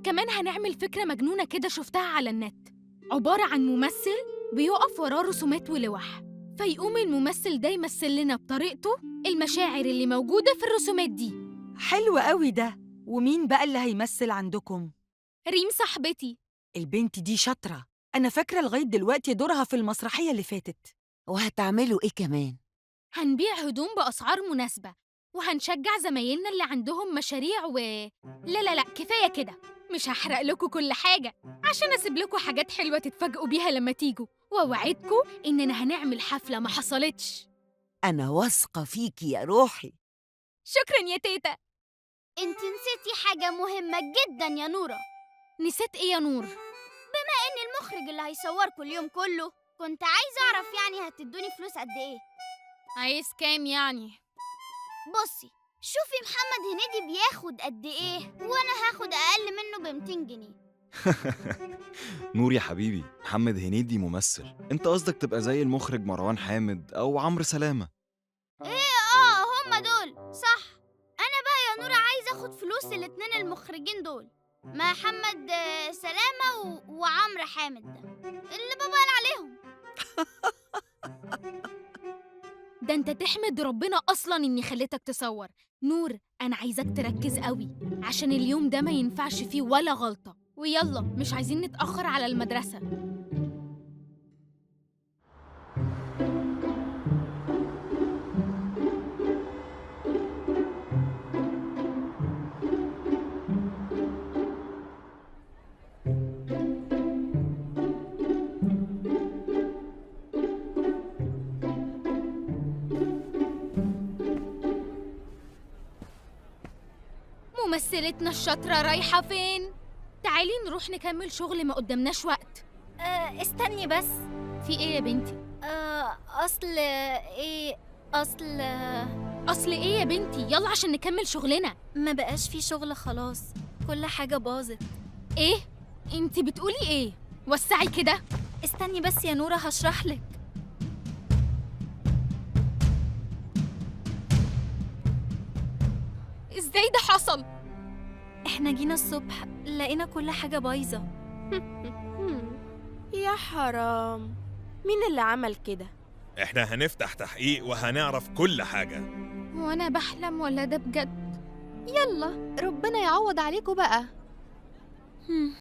كمان هنعمل فكرة مجنونة كده شفتها على النت، عبارة عن ممثل بيقف وراه رسومات ولوح، فيقوم الممثل ده يمثل لنا بطريقته المشاعر اللي موجودة في الرسومات دي. حلو قوي ده. ومين بقى اللي هيمثل عندكم؟ ريم صاحبتي. البنت دي شاطرة، أنا فاكرة لغاية دلوقتي دورها في المسرحية اللي فاتت. وهتعملوا إيه كمان؟ هنبيع هدوم بأسعار مناسبة، وهنشجع زمايلنا اللي عندهم مشاريع لا لا لا، كفاية كده. مش هحرق لكم كل حاجة عشان أسيب لكم حاجات حلوة تتفاجئوا بيها لما تيجوا، وأوعدكم إننا هنعمل حفلة ما حصلتش. أنا واثقة فيكي يا روحي. شكراً يا تيتا. انت نسيتي حاجة مهمة جدا يا نورة. نسيت إيه يا نور؟ ان المخرج اللي هيصوركوا اليوم كله، كنت عايزة اعرف يعني هتدوني فلوس قد ايه. عايز كام يعني؟ بصي، شوفي محمد هنيدي بياخد قد ايه وانا هاخد اقل منه ب200 جنيه. نور يا حبيبي، محمد هنيدي ممثل، انت قصدك تبقى زي المخرج مروان حامد او عمرو سلامة. هما دول صح. انا بقى يا نورة عايزة اخد فلوس الاتنين المخرجين دول، محمد سلامة وعمرو حامد ده اللي بابا قال عليهم. ده انت تحمد ربنا اصلا اني خليتك تصور. نور، انا عايزاك تركز قوي عشان اليوم ده ما ينفعش فيه ولا غلطة، ويلا مش عايزين نتأخر على المدرسة. ممثلتنا الشاطرة رايحة فين؟ تعالي نروح نكمل شغل، ما قدامناش وقت. استني بس. في ايه يا بنتي؟ اصل ايه اصل ايه يا بنتي؟ يلا عشان نكمل شغلنا. ما بقاش في شغل خلاص، كل حاجة باظت. ايه؟ انتي بتقولي ايه؟ وسعي كده. استني بس يا نورة هشرحلك. ازاي ده حصل؟ احنا جينا الصبح لقينا كل حاجة بايظة. يا حرام، مين اللي عمل كده؟ احنا هنفتح تحقيق وهنعرف كل حاجة. وانا بحلم ولا ده بجد؟ يلا ربنا يعوض عليكم بقى.